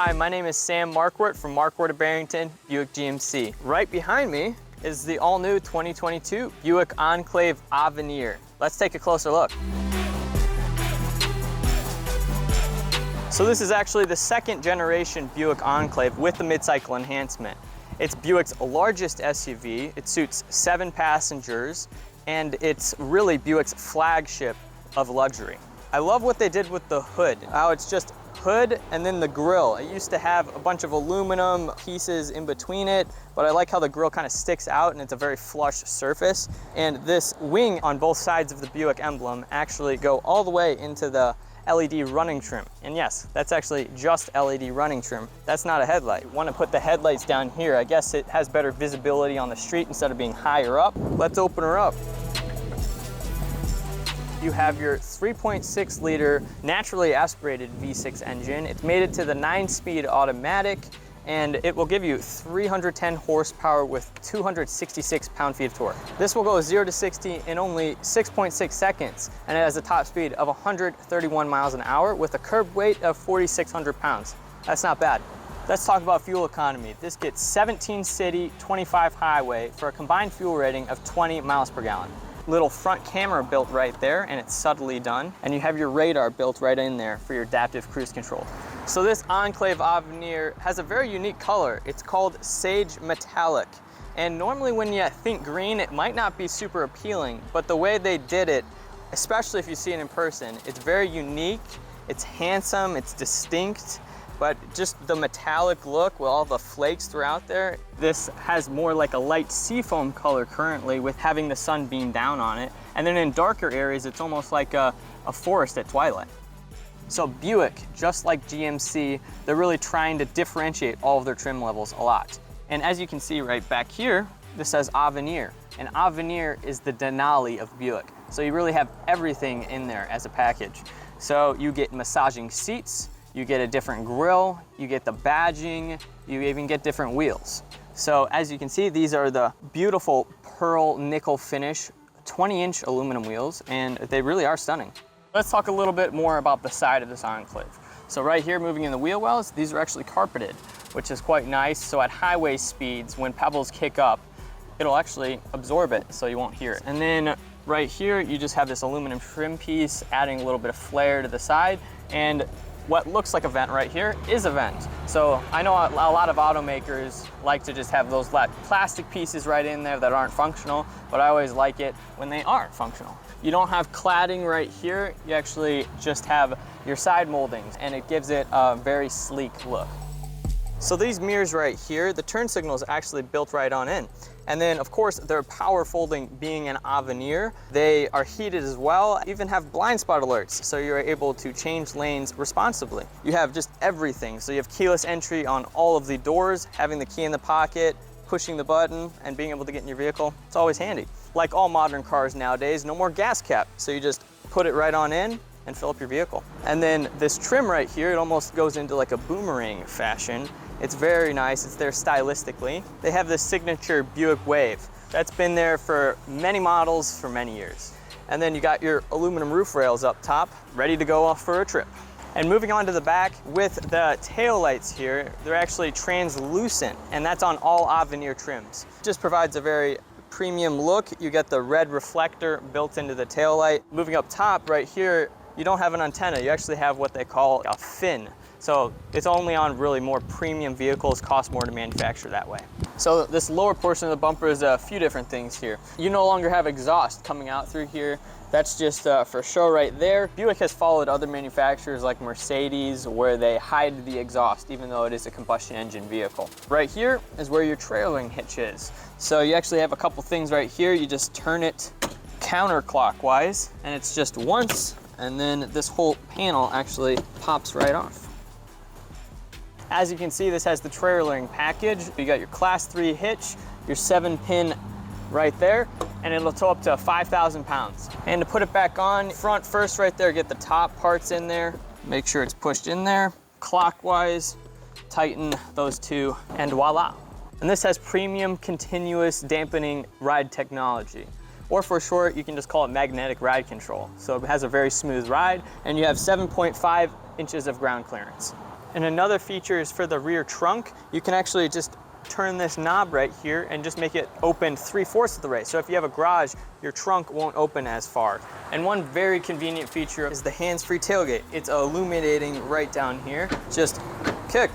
Hi, my name is Sam Marquardt from Marquardt of Barrington, Buick GMC. Right behind me is the all-new 2022 Buick Enclave Avenir. Let's take a closer look. So this is actually the second generation Buick Enclave with the mid-cycle enhancement. It's Buick's largest SUV, it suits 7 passengers, and it's really Buick's flagship of luxury. I love what they did with the hood, how it's just hood and then the grille. It used to have a bunch of aluminum pieces in between it, but I like how the grille kind of sticks out and it's a very flush surface. And this wing on both sides of the Buick emblem actually go all the way into the LED running trim. And yes, that's actually just LED running trim. That's not a headlight. You want to put the headlights down here. I guess it has better visibility on the street instead of being higher up. Let's open her up. You have your 3.6 liter naturally aspirated V6 engine. It's mated to the 9-speed automatic, and it will give you 310 horsepower with 266 pound-feet of torque. This will go 0 to 60 in only 6.6 seconds, and it has a top speed of 131 miles an hour with a curb weight of 4,600 pounds. That's not bad. Let's talk about fuel economy. This gets 17 city, 25 highway for a combined fuel rating of 20 miles per gallon. Little front camera built right there, and it's subtly done. And you have your radar built right in there for your adaptive cruise control. So this Enclave Avenir has a very unique color. It's called Sage Metallic. And normally when you think green, it might not be super appealing, but the way they did it, especially if you see it in person, it's very unique, it's handsome, it's distinct. But just the metallic look with all the flakes throughout there, this has more like a light seafoam color currently with having the sun beam down on it. And then in darker areas, it's almost like a forest at twilight. So Buick, just like GMC, they're really trying to differentiate all of their trim levels a lot. And as you can see right back here, this says Avenir. And Avenir is the Denali of Buick. So you really have everything in there as a package. So you get massaging seats, you get a different grille, you get the badging, you even get different wheels. So as you can see, these are the beautiful pearl nickel finish 20-inch aluminum wheels, and they really are stunning. Let's talk a little bit more about the side of this Enclave. So right here, moving in the wheel wells, these are actually carpeted, which is quite nice. So at highway speeds, when pebbles kick up, it'll actually absorb it so you won't hear it. And then right here, you just have this aluminum trim piece, adding a little bit of flare to the side, and what looks like a vent right here is a vent. So I know a lot of automakers like to just have those plastic pieces right in there that aren't functional, but I always like it when they aren't functional. You don't have cladding right here, you actually just have your side moldings, and it gives it a very sleek look. So these mirrors right here, the turn signal is actually built right on in. And then of course, they're power folding being an Avenir. They are heated as well, even have blind spot alerts. So you're able to change lanes responsibly. You have just everything. So you have keyless entry on all of the doors, having the key in the pocket, pushing the button and being able to get in your vehicle. It's always handy. Like all modern cars nowadays, no more gas cap. So you just put it right on in and fill up your vehicle. And then this trim right here, it almost goes into like a boomerang fashion. It's very nice, it's there stylistically. They have this signature Buick Wave. That's been there for many models for many years. And then you got your aluminum roof rails up top, ready to go off for a trip. And moving on to the back, with the tail lights here, they're actually translucent, and that's on all Avenir trims. Just provides a very premium look. You get the red reflector built into the tail light. Moving up top right here, you don't have an antenna, you actually have what they call a fin. So it's only on really more premium vehicles, cost more to manufacture that way. So this lower portion of the bumper is a few different things here. You no longer have exhaust coming out through here. That's just for show right there. Buick has followed other manufacturers like Mercedes where they hide the exhaust even though it is a combustion engine vehicle. Right here is where your trailering hitch is. So you actually have a couple things right here. You just turn it counterclockwise and it's just once, and then this whole panel actually pops right off. As you can see, this has the trailering package. You got your class 3 hitch, your 7-pin right there, and it'll tow up to 5,000 pounds. And to put it back on, front first right there, get the top parts in there, make sure it's pushed in there, clockwise, tighten those two, and voila. And this has premium continuous dampening ride technology. Or for short, you can just call it magnetic ride control. So it has a very smooth ride, and you have 7.5 inches of ground clearance. And another feature is for the rear trunk. You can actually just turn this knob right here and just make it open 3/4 of the way. So if you have a garage, your trunk won't open as far. And one very convenient feature is the hands-free tailgate. It's illuminating right down here. Just kick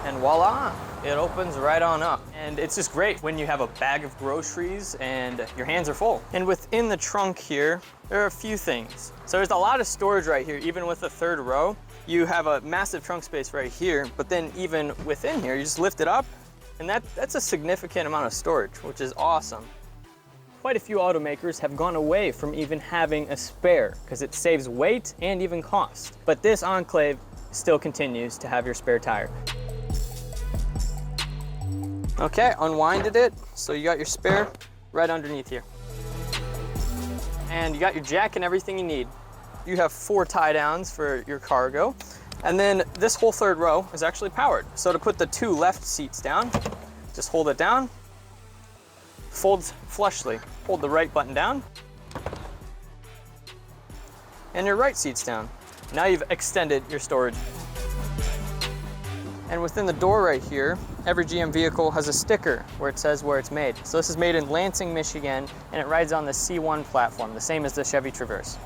and voila, it opens right on up. And it's just great when you have a bag of groceries and your hands are full. And within the trunk here, there are a few things. So there's a lot of storage right here, even with the third row. You have a massive trunk space right here, but then even within here, you just lift it up, and that's a significant amount of storage, which is awesome. Quite a few automakers have gone away from even having a spare because it saves weight and even cost. But this Enclave still continues to have your spare tire. Okay, unwinded it. So you got your spare right underneath here. And you got your jack and everything you need. You have 4 tie downs for your cargo. And then this whole third row is actually powered. So to put the 2 left seats down, just hold it down, folds flushly. Hold the right button down, and your right seat's down. Now you've extended your storage. And within the door right here, every GM vehicle has a sticker where it says where it's made. So this is made in Lansing, Michigan, and it rides on the C1 platform, the same as the Chevy Traverse.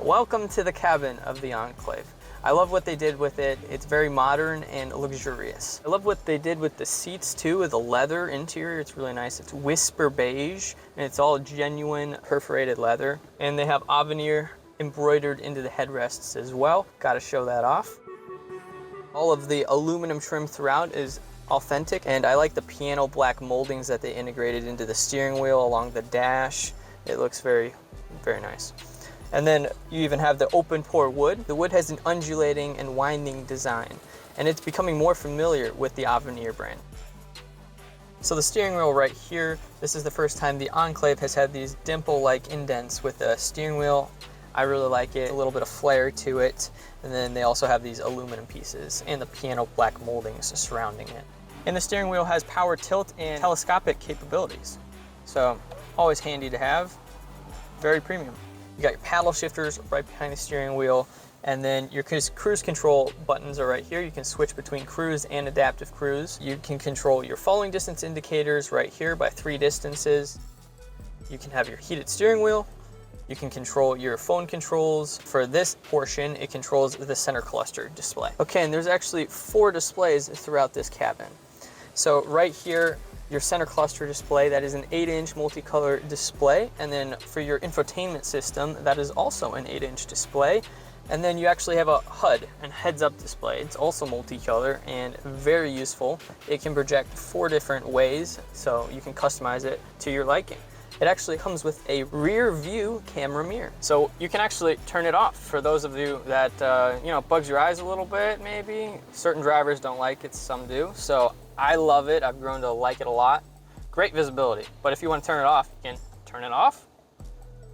Welcome to the cabin of the Enclave. I love what they did with it. It's very modern and luxurious. I love what they did with the seats too, with the leather interior. It's really nice. It's whisper beige, and it's all genuine perforated leather. And they have Avenir embroidered into the headrests as well. Gotta show that off. All of the aluminum trim throughout is authentic, and I like the piano black moldings that they integrated into the steering wheel along the dash. It looks very, very nice. And then you even have the open pore wood. The wood has an undulating and winding design, and it's becoming more familiar with the Avenir brand. So the steering wheel right here, this is the first time the Enclave has had these dimple-like indents with the steering wheel. I really like it, a little bit of flair to it. And then they also have these aluminum pieces and the piano black moldings surrounding it. And the steering wheel has power tilt and telescopic capabilities. So always handy to have, very premium. You got your paddle shifters right behind the steering wheel, and then your cruise control buttons are right here. You can switch between cruise and adaptive cruise. You can control your following distance indicators right here by 3 distances. You can have your heated steering wheel. You can control your phone controls. For this portion, it controls the center cluster display. Okay, and there's actually 4 displays throughout this cabin. So right here, your center cluster display, that is an 8-inch multicolor display. And then for your infotainment system, that is also an 8-inch display. And then you actually have a HUD and heads-up display. It's also multicolor and very useful. It can project 4 different ways, so you can customize it to your liking. It actually comes with a rear view camera mirror. So you can actually turn it off for those of you that, bugs your eyes a little bit maybe. Certain drivers don't like it, some do. So I love it. I've grown to like it a lot. Great visibility. But if you want to turn it off, you can turn it off,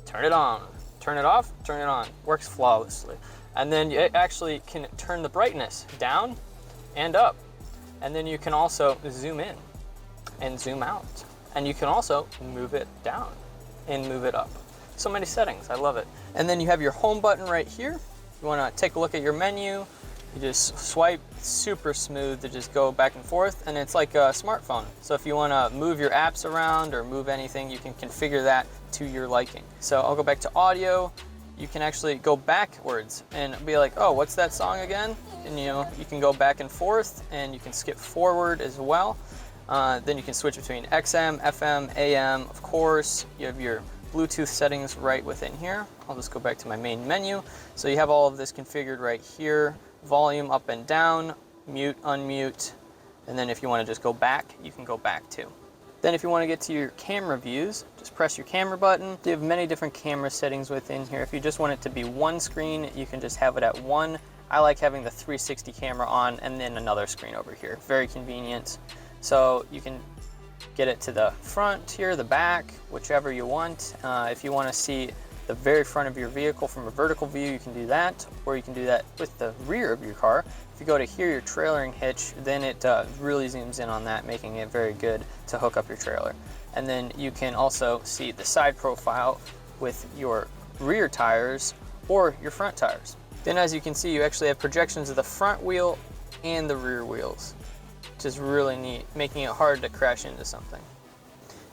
turn it on, turn it off, turn it on. Works flawlessly. And then it actually can turn the brightness down and up. And then you can also zoom in and zoom out. And you can also move it down and move it up. So many settings, I love it. And then you have your home button right here. You wanna take a look at your menu, you just swipe, it's super smooth to just go back and forth, and it's like a smartphone. So if you wanna move your apps around or move anything, you can configure that to your liking. So I'll go back to audio. You can actually go backwards and be like, oh, what's that song again? And you can go back and forth, and you can skip forward as well. Then you can switch between XM, FM, AM, of course. You have your Bluetooth settings right within here. I'll just go back to my main menu. So you have all of this configured right here. Volume up and down, mute, unmute. And then if you want to just go back, you can go back too. Then if you want to get to your camera views, just press your camera button. You have many different camera settings within here. If you just want it to be one screen, you can just have it at one. I like having the 360 camera on and then another screen over here. Very convenient. So you can get it to the front here, the back, whichever you want. If you want to see the very front of your vehicle from a vertical view, you can do that, or you can do that with the rear of your car. If you go to here, your trailering hitch, then it really zooms in on that, making it very good to hook up your trailer. And then you can also see the side profile with your rear tires or your front tires. Then as you can see, you actually have projections of the front wheel and the rear wheels, which is really neat, making it hard to crash into something.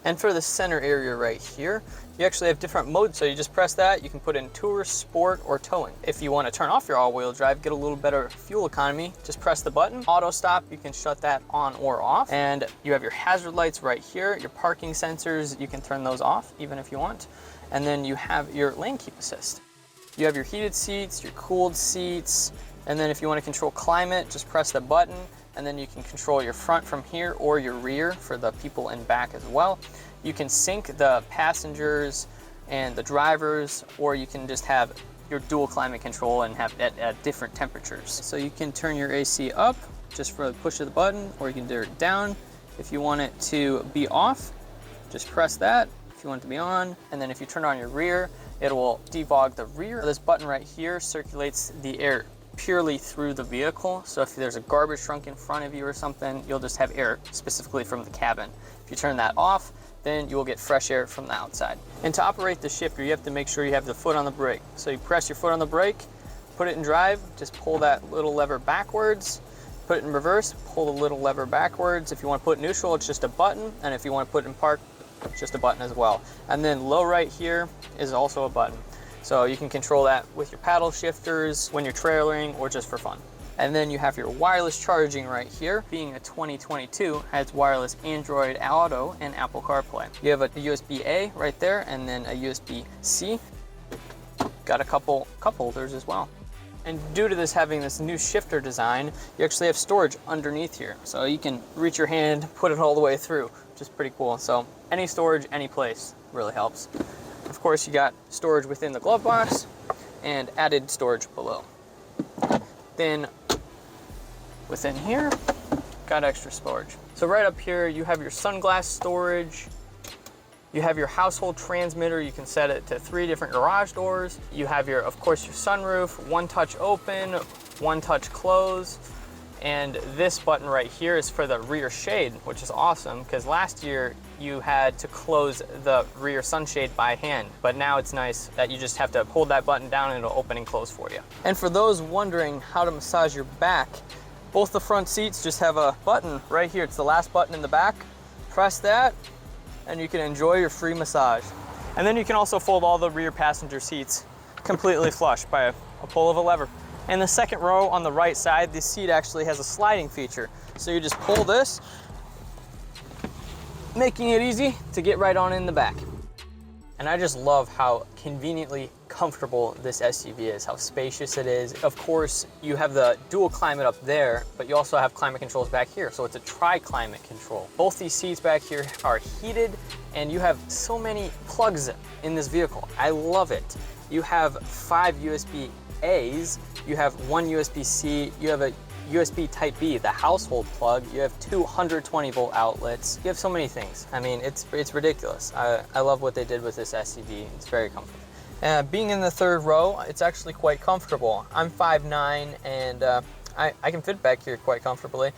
And for the center area right here, you actually have different modes. So you just press that, you can put in Tour, Sport, or Towing. If you want to turn off your all-wheel drive, get a little better fuel economy, just press the button. Auto stop, you can shut that on or off. And you have your hazard lights right here, your parking sensors, you can turn those off even if you want. And then you have your lane keep assist. You have your heated seats, your cooled seats, and then if you want to control climate, just press the button. And then you can control your front from here or your rear for the people in back as well. You can sync the passengers and the drivers, or you can just have your dual climate control and have it at different temperatures. So you can turn your AC up just for the push of the button, or you can do it down. If you want it to be off, just press that. If you want it to be on, and then if you turn on your rear, it will defog the rear. This button right here circulates the air purely through the vehicle. So if there's a garbage trunk in front of you or something, you'll just have air specifically from the cabin. If you turn that off, then you will get fresh air from the outside. And to operate the shifter, you have to make sure you have the foot on the brake. So you press your foot on the brake, put it in drive, just pull that little lever backwards, put it in reverse, pull the little lever backwards. If you want to put neutral, it's just a button. And if you want to put it in park, it's just a button as well. And then low right here is also a button. So you can control that with your paddle shifters when you're trailering or just for fun. And then you have your wireless charging right here. Being a 2022, has wireless Android Auto and Apple CarPlay. You have a USB-A right there and then a USB-C. Got a couple cup holders as well. And due to this having this new shifter design, you actually have storage underneath here. So you can reach your hand, put it all the way through, which is pretty cool. So any storage, any place really helps. Of course, you got storage within the glove box and added storage below. Then within here, got extra storage. So right up here, you have your sunglass storage. You have your household transmitter. You can set it to 3 different garage doors. You have your, of course, your sunroof, one touch open, one touch close. And this button right here is for the rear shade, which is awesome because last year you had to close the rear sunshade by hand, but now it's nice that you just have to hold that button down and it'll open and close for you. And for those wondering how to massage your back, both the front seats just have a button right here. It's the last button in the back. Press that and you can enjoy your free massage. And then you can also fold all the rear passenger seats completely flush by a pull of a lever. And the second row on the right side, this seat actually has a sliding feature. So you just pull this, making it easy to get right on in the back. And I just love how conveniently comfortable this SUV is, how spacious it is. Of course, you have the dual climate up there, but you also have climate controls back here. So it's a tri-climate control. Both these seats back here are heated and you have so many plugs in this vehicle. I love it. You have 5 USB-A's, you have 1 USB-C, you have a USB Type-B, the household plug, you have 2 120-volt outlets, you have so many things. I mean, it's ridiculous. I love what they did with this SUV. It's very comfortable. Being in the third row, it's actually quite comfortable. I'm 5'9", and I can fit back here quite comfortably.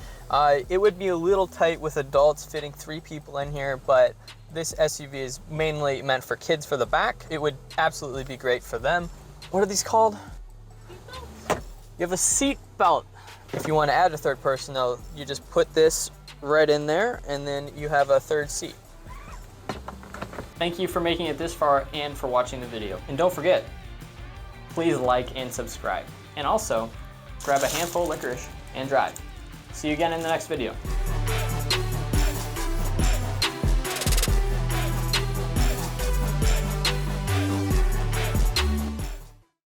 It would be a little tight with adults fitting 3 people in here, but this SUV is mainly meant for kids for the back. It would absolutely be great for them. What are these called? You have a seat belt. If you want to add a third person though, you just put this right in there and then you have a third seat. Thank you for making it this far and for watching the video. And don't forget, please like and subscribe. And also, grab a handful of licorice and drive. See you again in the next video.